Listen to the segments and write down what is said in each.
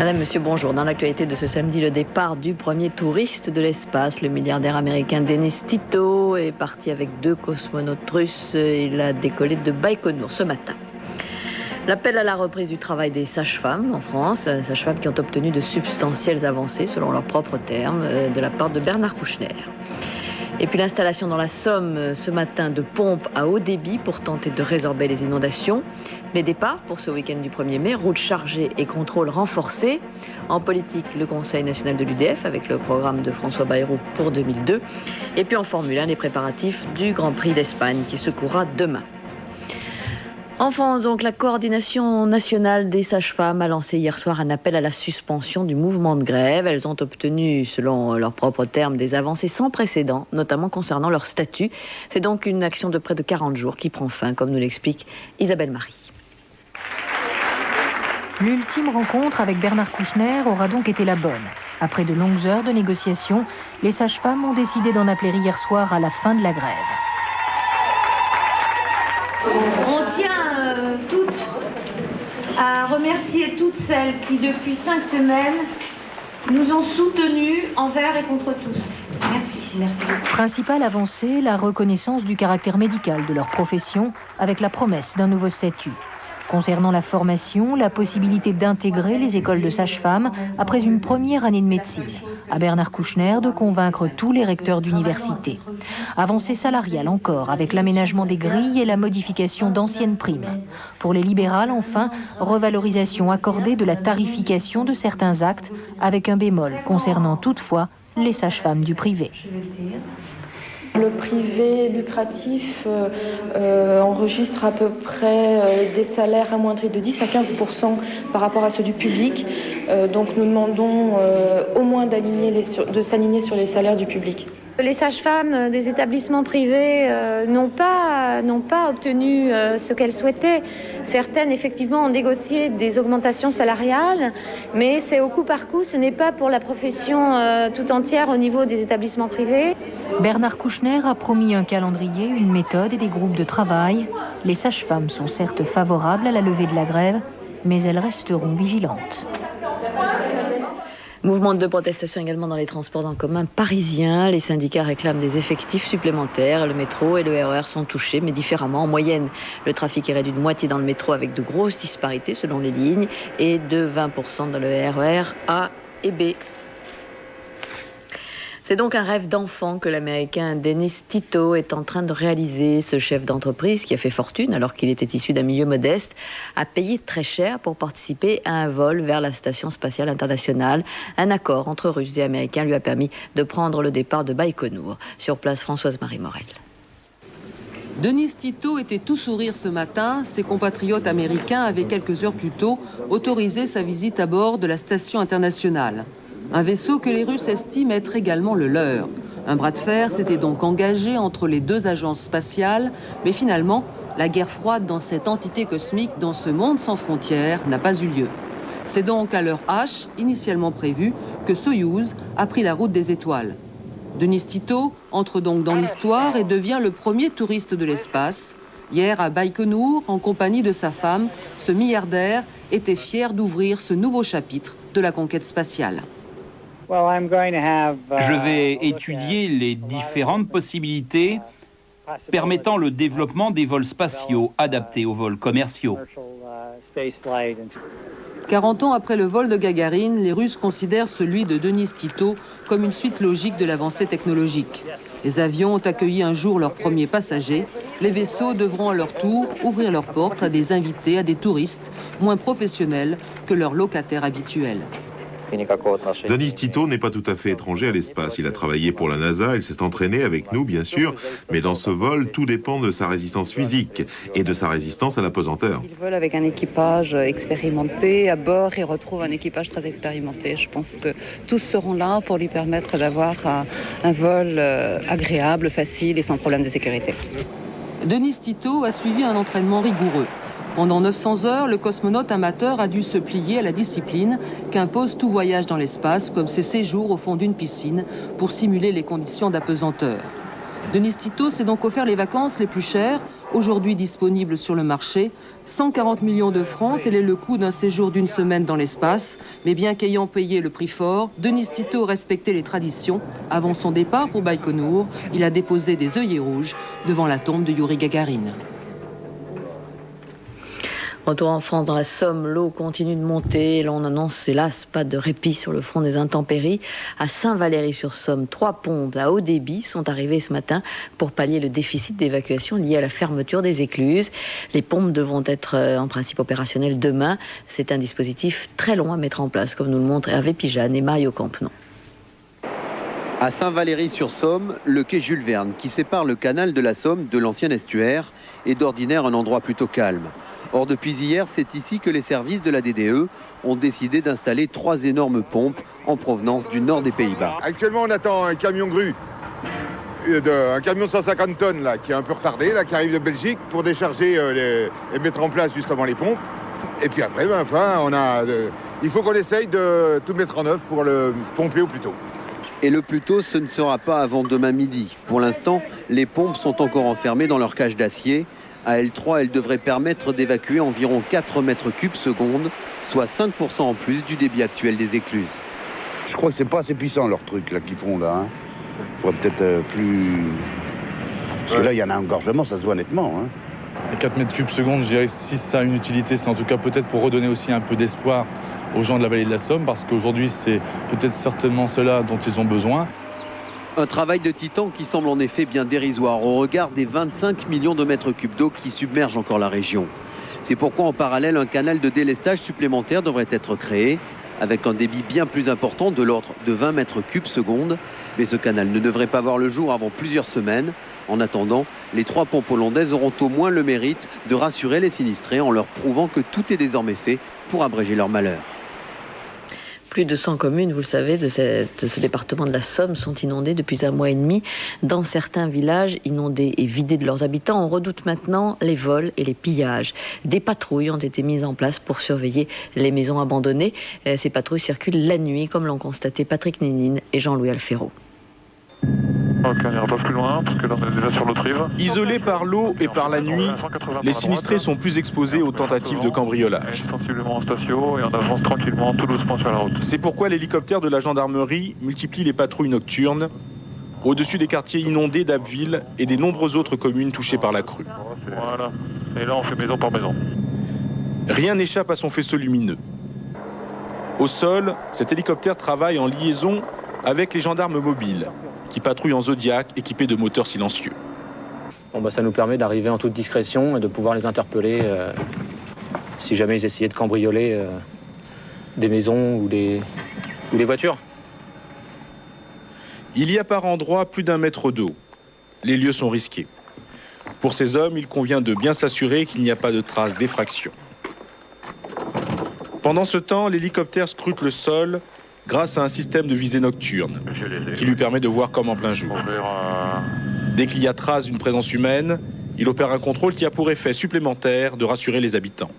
Madame, monsieur, bonjour. Dans l'actualité de ce samedi, le départ du premier touriste de l'espace, le milliardaire américain Denis Tito, est parti avec 2 cosmonautes russes. Il a décollé de Baïkonour ce matin. L'appel à la reprise du travail des sages-femmes en France, sages-femmes qui ont obtenu de substantielles avancées, selon leurs propres termes, de la part de Bernard Kouchner. Et puis l'installation dans la Somme ce matin de pompes à haut débit pour tenter de résorber les inondations. Les départs pour ce week-end du 1er mai, routes chargées et contrôles renforcés. En politique, le Conseil national de l'UDF avec le programme de François Bayrou pour 2002. Et puis en Formule 1, les préparatifs du Grand Prix d'Espagne qui se courra demain. Enfin, donc, la coordination nationale des sages-femmes a lancé hier soir un appel à la suspension du mouvement de grève. Elles ont obtenu, selon leurs propres termes, des avancées sans précédent, notamment concernant leur statut. C'est donc une action de près de 40 jours qui prend fin, comme nous l'explique Isabelle Marie. L'ultime rencontre avec Bernard Kouchner aura donc été la bonne. Après de longues heures de négociations, les sages-femmes ont décidé d'en appeler hier soir à la fin de la grève. On tient toutes à remercier toutes celles qui, depuis 5 semaines, nous ont soutenus envers et contre tous. Merci beaucoup. Principale avancée, la reconnaissance du caractère médical de leur profession avec la promesse d'un nouveau statut. Concernant la formation, la possibilité d'intégrer les écoles de sages-femmes après une première année de médecine. À Bernard Kouchner de convaincre tous les recteurs d'université. Avancée salariale encore, avec l'aménagement des grilles et la modification d'anciennes primes. Pour les libérales, enfin, revalorisation accordée de la tarification de certains actes, avec un bémol concernant toutefois les sages-femmes du privé. Le privé lucratif enregistre à peu près des salaires amoindris de 10 à 15% par rapport à ceux du public. Donc nous demandons au moins de s'aligner sur les salaires du public. Les sages-femmes des établissements privés n'ont pas obtenu ce qu'elles souhaitaient. Certaines, effectivement, ont négocié des augmentations salariales, mais c'est au coup par coup, ce n'est pas pour la profession tout entière au niveau des établissements privés. Bernard Kouchner a promis un calendrier, une méthode et des groupes de travail. Les sages-femmes sont certes favorables à la levée de la grève, mais elles resteront vigilantes. Mouvement de protestation également dans les transports en commun parisiens. Les syndicats réclament des effectifs supplémentaires. Le métro et le RER sont touchés, mais différemment. En moyenne, le trafic est réduit de moitié dans le métro avec de grosses disparités selon les lignes et de 20% dans le RER A et B. C'est donc un rêve d'enfant que l'Américain Denis Tito est en train de réaliser. Ce chef d'entreprise, qui a fait fortune alors qu'il était issu d'un milieu modeste, a payé très cher pour participer à un vol vers la Station spatiale internationale. Un accord entre Russes et Américains lui a permis de prendre le départ de Baïkonour. Sur place, Françoise-Marie Morel. Denis Tito était tout sourire ce matin. Ses compatriotes américains avaient quelques heures plus tôt autorisé sa visite à bord de la Station internationale. Un vaisseau que les Russes estiment être également le leur. Un bras de fer s'était donc engagé entre les deux agences spatiales, mais finalement, la guerre froide dans cette entité cosmique, dans ce monde sans frontières, n'a pas eu lieu. C'est donc à l'heure H, initialement prévue, que Soyouz a pris la route des étoiles. Denis Tito entre donc dans l'histoire et devient le premier touriste de l'espace. Hier, à Baïkonour, en compagnie de sa femme, ce milliardaire était fier d'ouvrir ce nouveau chapitre de la conquête spatiale. Je vais étudier les différentes possibilités permettant le développement des vols spatiaux adaptés aux vols commerciaux. 40 ans après le vol de Gagarine, les Russes considèrent celui de Denis Tito comme une suite logique de l'avancée technologique. Les avions ont accueilli un jour leurs premiers passagers. Les vaisseaux devront à leur tour ouvrir leurs portes à des invités, à des touristes moins professionnels que leurs locataires habituels. Denis Tito n'est pas tout à fait étranger à l'espace. Il a travaillé pour la NASA, il s'est entraîné avec nous, bien sûr, mais dans ce vol, tout dépend de sa résistance physique et de sa résistance à la pesanteur. Il vole avec un équipage expérimenté à bord et retrouve un équipage très expérimenté. Je pense que tous seront là pour lui permettre d'avoir un vol agréable, facile et sans problème de sécurité. Denis Tito a suivi un entraînement rigoureux. Pendant 900 heures, le cosmonaute amateur a dû se plier à la discipline qu'impose tout voyage dans l'espace, comme ses séjours au fond d'une piscine, pour simuler les conditions d'apesanteur. Denis Tito s'est donc offert les vacances les plus chères, aujourd'hui disponible sur le marché. 140 millions de francs, tel est le coût d'un séjour d'une semaine dans l'espace. Mais bien qu'ayant payé le prix fort, Denis Tito respectait les traditions. Avant son départ pour Baïkonour, il a déposé des œillets rouges devant la tombe de Youri Gagarin. Retour en France, dans la Somme, l'eau continue de monter. Là, on annonce, hélas, pas de répit sur le front des intempéries. À Saint-Valery-sur-Somme, 3 pompes à haut débit sont arrivées ce matin pour pallier le déficit d'évacuation lié à la fermeture des écluses. Les pompes devront être en principe opérationnelles demain. C'est un dispositif très long à mettre en place, comme nous le montrent Hervé Pijane et Mario Campenon. À Saint-Valery-sur-Somme, le quai Jules Verne, qui sépare le canal de la Somme de l'ancien estuaire, est d'ordinaire un endroit plutôt calme. Or, depuis hier, c'est ici que les services de la DDE ont décidé d'installer 3 énormes pompes en provenance du nord des Pays-Bas. Actuellement, on attend un camion grue, un camion de 150 tonnes là, qui est un peu retardé, là, qui arrive de Belgique pour décharger et mettre en place justement les pompes. Et puis après, il faut qu'on essaye de tout mettre en œuvre pour le pomper au plus tôt. Et le plus tôt, ce ne sera pas avant demain midi. Pour l'instant, les pompes sont encore enfermées dans leur cage d'acier. À L3, elles devraient permettre d'évacuer environ 4 mètres cubes seconde, soit 5% en plus du débit actuel des écluses. Je crois que c'est pas assez puissant leur truc là qu'ils font là. Il faudrait peut-être plus... Parce que là, il y en a un engorgement, ça se voit nettement. 4 mètres cubes seconde, je dirais que si ça a une utilité, c'est en tout cas peut-être pour redonner aussi un peu d'espoir aux gens de la vallée de la Somme, parce qu'aujourd'hui, c'est peut-être certainement cela dont ils ont besoin. Un travail de titan qui semble en effet bien dérisoire au regard des 25 millions de mètres cubes d'eau qui submergent encore la région. C'est pourquoi en parallèle, un canal de délestage supplémentaire devrait être créé, avec un débit bien plus important de l'ordre de 20 mètres cubes seconde. Mais ce canal ne devrait pas voir le jour avant plusieurs semaines. En attendant, les 3 pompes hollandaises auront au moins le mérite de rassurer les sinistrés en leur prouvant que tout est désormais fait pour abréger leur malheur. Plus de 100 communes, vous le savez, de ce département de la Somme sont inondées depuis un mois et demi. Dans certains villages, inondés et vidés de leurs habitants, on redoute maintenant les vols et les pillages. Des patrouilles ont été mises en place pour surveiller les maisons abandonnées. Ces patrouilles circulent la nuit, comme l'ont constaté Patrick Nénine et Jean-Louis Alfero. Ok, on ira pas plus loin, parce que là on est déjà sur l'autre rive. Isolés par l'eau et par la nuit, les sinistrés sont plus exposés aux tentatives de cambriolage. Sensiblement en station et on avance tranquillement, tout doucement sur la route. C'est pourquoi l'hélicoptère de la gendarmerie multiplie les patrouilles nocturnes au-dessus des quartiers inondés d'Abbeville et des nombreuses autres communes touchées par la crue. Voilà, et là on fait maison par maison. Rien n'échappe à son faisceau lumineux. Au sol, cet hélicoptère travaille en liaison avec les gendarmes mobiles, qui patrouillent en Zodiac équipés de moteurs silencieux. Ça nous permet d'arriver en toute discrétion et de pouvoir les interpeller si jamais ils essayaient de cambrioler des maisons ou des voitures. Il y a par endroits plus d'1 mètre d'eau. Les lieux sont risqués. Pour ces hommes, il convient de bien s'assurer qu'il n'y a pas de traces d'effraction. Pendant ce temps, l'hélicoptère scrute le sol grâce à un système de visée nocturne qui lui permet de voir comme en plein jour. Dès qu'il y a trace d'une présence humaine, il opère un contrôle qui a pour effet supplémentaire de rassurer les habitants.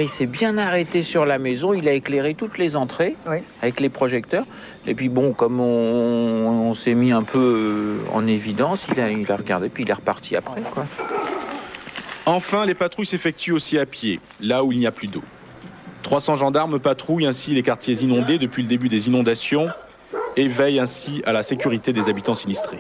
Il s'est bien arrêté sur la maison, il a éclairé toutes les entrées avec les projecteurs. Et puis bon, comme on s'est mis un peu en évidence, il a regardé, puis il est reparti après, quoi. Enfin, les patrouilles s'effectuent aussi à pied, là où il n'y a plus d'eau. 300 gendarmes patrouillent ainsi les quartiers inondés depuis le début des inondations et veillent ainsi à la sécurité des habitants sinistrés.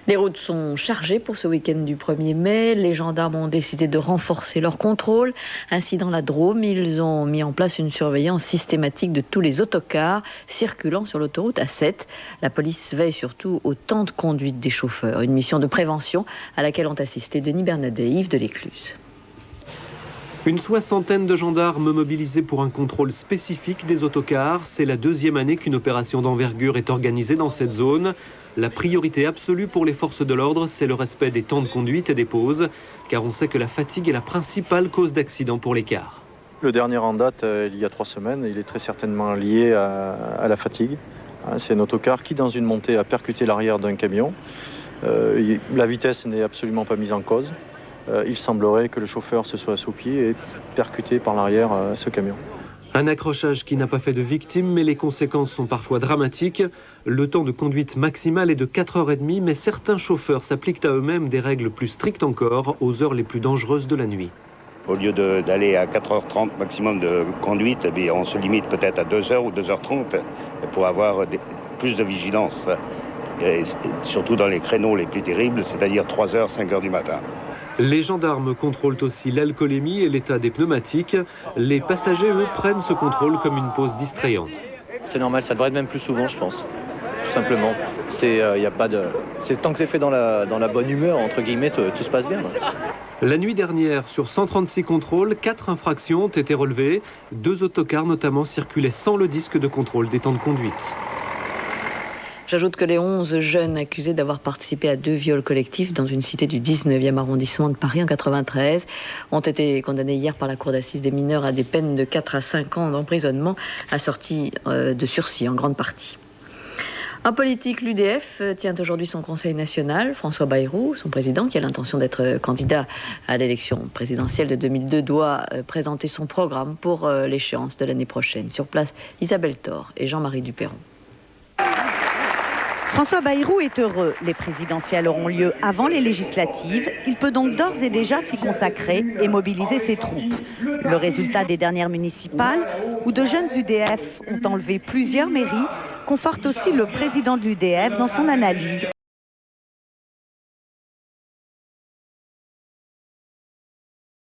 Les routes sont chargées pour ce week-end du 1er mai. Les gendarmes ont décidé de renforcer leur contrôle. Ainsi, dans la Drôme, ils ont mis en place une surveillance systématique de tous les autocars circulant sur l'autoroute A7. La police veille surtout au temps de conduite des chauffeurs. Une mission de prévention à laquelle ont assisté Denis Bernadet et Yves de l'Écluse. Une soixantaine de gendarmes mobilisés pour un contrôle spécifique des autocars. C'est la 2e année qu'une opération d'envergure est organisée dans cette zone. La priorité absolue pour les forces de l'ordre, c'est le respect des temps de conduite et des pauses, car on sait que la fatigue est la principale cause d'accident pour les cars. Le dernier en date, il y a 3 semaines, il est très certainement lié à la fatigue. C'est un autocar qui, dans une montée, a percuté l'arrière d'un camion. La vitesse n'est absolument pas mise en cause. Il semblerait que le chauffeur se soit assoupi et percuté par l'arrière ce camion. Un accrochage qui n'a pas fait de victimes, mais les conséquences sont parfois dramatiques. Le temps de conduite maximal est de 4h30, mais certains chauffeurs s'appliquent à eux-mêmes des règles plus strictes encore aux heures les plus dangereuses de la nuit. Au lieu d'aller à 4h30 maximum de conduite, eh bien, on se limite peut-être à 2h ou 2h30 pour avoir plus de vigilance. Et surtout dans les créneaux les plus terribles, c'est-à-dire 3h, 5h du matin. Les gendarmes contrôlent aussi l'alcoolémie et l'état des pneumatiques. Les passagers, eux, prennent ce contrôle comme une pause distrayante. C'est normal, ça devrait être même plus souvent, je pense. Tout simplement. Y a pas de... Tant que c'est fait dans la bonne humeur, entre guillemets, tout se passe bien. La nuit dernière, sur 136 contrôles, 4 infractions ont été relevées. 2 autocars notamment circulaient sans le disque de contrôle des temps de conduite. J'ajoute que les 11 jeunes accusés d'avoir participé à 2 viols collectifs dans une cité du 19e arrondissement de Paris en 93 ont été condamnés hier par la Cour d'assises des mineurs à des peines de 4 à 5 ans d'emprisonnement assorties de sursis en grande partie. En politique, l'UDF tient aujourd'hui son conseil national. François Bayrou, son président, qui a l'intention d'être candidat à l'élection présidentielle de 2002, doit présenter son programme pour l'échéance de l'année prochaine. Sur place, Isabelle Thor et Jean-Marie Duperron. François Bayrou est heureux. Les présidentielles auront lieu avant les législatives. Il peut donc d'ores et déjà s'y consacrer et mobiliser ses troupes. Le résultat des dernières municipales, où de jeunes UDF ont enlevé plusieurs mairies, conforte aussi le président de l'UDF dans son analyse